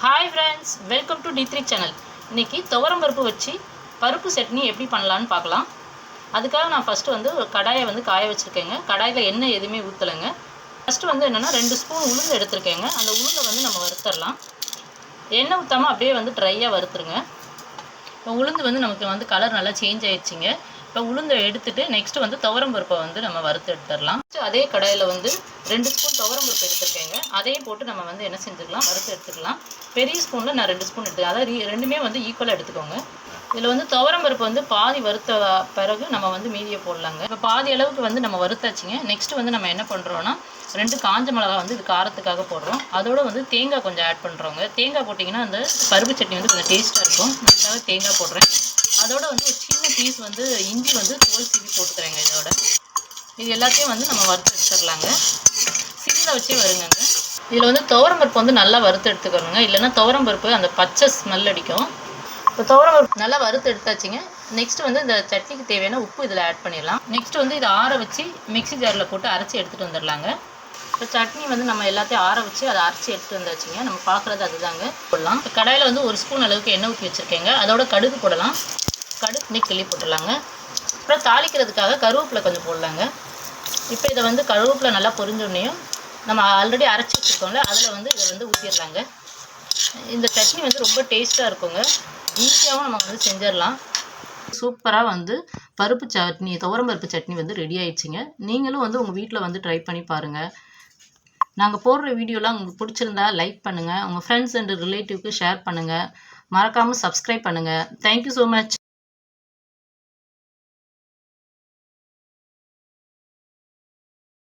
Hi friends, welcome to D3 channel. இன்றைக்கி துவரம் பருப்பு வச்சு பருப்பு சட்னி எப்படி பண்ணலான்னு பார்க்கலாம். அதுக்காக நான் ஃபஸ்ட்டு ஒரு கடாயை காய வச்சுருக்கேங்க. கடாயில் எண்ணெய் எதுவுமே ஊற்றலைங்க. ஃபஸ்ட்டு என்னென்னா 2 ஸ்பூன் உளுந்து எடுத்துருக்கேங்க. அந்த உளுந்தை நம்ம வறுத்தரலாம். எண்ணெய் ஊற்றாமல் அப்படியே ட்ரையாக வறுத்துருங்க. இப்போ உளுந்து நமக்கு கலர் நல்லா சேஞ்ச் ஆயிடுச்சுங்க. இப்போ உளுந்தை எடுத்துகிட்டு நெக்ஸ்ட்டு துவரம் பருப்பை நம்ம வறுத்து எடுத்துடலாம். அதே கடாயில் 2 ஸ்பூன் துவரம் பருப்பு எடுத்துருக்கேங்க. அதையும் போட்டு நம்ம என்ன செஞ்சுக்கலாம், வறுத்து எடுத்துக்கலாம். பெரிய ஸ்பூனில் நான் 2 ஸ்பூன் எடுத்துக்கேன். அதாவது ரெண்டுமே ஈக்குவலாக எடுத்துக்கோங்க. இதில் துவரம் பருப்பு பாதி வறுத்த பிறகு நம்ம மீதியை போடலாங்க. இப்போ பாதி அளவுக்கு நம்ம வறுத்தாச்சுங்க. நெக்ஸ்ட்டு நம்ம என்ன பண்ணுறோன்னா 2 காஞ்ச மிளகா இது காரத்துக்காக போடுறோம். அதோட தேங்காய் கொஞ்சம் ஆட் பண்ணுறோங்க. தேங்காய் போட்டிங்கன்னா அந்த பருப்பு சட்னி கொஞ்சம் டேஸ்ட்டாக இருக்கும். அதுக்காக தேங்காய் போடுறேன். அதோட ஒரு சின்ன பீஸ் இஞ்சி தோல் சீவி போட்டுக்கிறேங்க. இதோட இது எல்லாத்தையும் நம்ம வறுத்து எடுத்துடலாங்க. சிம்மில் வச்சே வருங்க. இதில் துவரம் பருப்பு நல்லா வறுத்து எடுத்துக்கணுங்க. இல்லைன்னா துவரம் பருப்பு அந்த பச்சை ஸ்மெல் அடிக்கும். இப்போ துவரம் பருப்பு நல்லா வறுத்து எடுத்தாச்சுங்க. நெக்ஸ்ட்டு இந்த சட்னிக்கு தேவையான உப்பு இதில் ஆட் பண்ணிடலாம். நெக்ஸ்ட்டு இதை ஆற வச்சு மிக்ஸி ஜாரில் போட்டு அரைச்சி எடுத்துகிட்டு வந்துடலாங்க. இப்போ சட்னி நம்ம எல்லாத்தையும் ஆற வச்சு அதை அரைச்சி எடுத்துகிட்டு வந்தாச்சுங்க. நம்ம பார்க்குறது அதுதாங்க. போடலாம். இப்போ கடாயில் 1 ஸ்பூன் அளவுக்கு எண்ணெய் ஊற்றி வச்சுருக்கேங்க. அதோட கடுகு போடலாம். கடுகு கிள்ளி போட்டுடலாங்க. அப்புறம் தாளிக்கிறதுக்காக கருவேப்பிலை கொஞ்சம் போடலாங்க. இப்போ இதை கருவேப்பிலை நல்லா பொரிஞ்சோடனையும் நம்ம ஆல்ரெடி அரைச்சி வச்சுருக்கோம்ல, அதில் இதை ஊற்றிடலாங்க. இந்த சட்னி ரொம்ப டேஸ்ட்டாக இருக்குங்க. ஈஸியாகவும் நம்ம செஞ்சிடலாம். சூப்பராக பருப்பு சட்னி, துவரம் பருப்பு சட்னி ரெடி ஆயிடுச்சுங்க. நீங்களும் உங்கள் வீட்டில் ட்ரை பண்ணி பாருங்கள். நாங்கள் போடுற வீடியோலாம் உங்களுக்கு பிடிச்சிருந்தா லைக் பண்ணுங்கள். உங்கள் ஃப்ரெண்ட்ஸ் அண்ட் ரிலேட்டிவ்க்கு ஷேர் பண்ணுங்கள். மறக்காமல் சப்ஸ்கிரைப் பண்ணுங்கள். Thank you so much.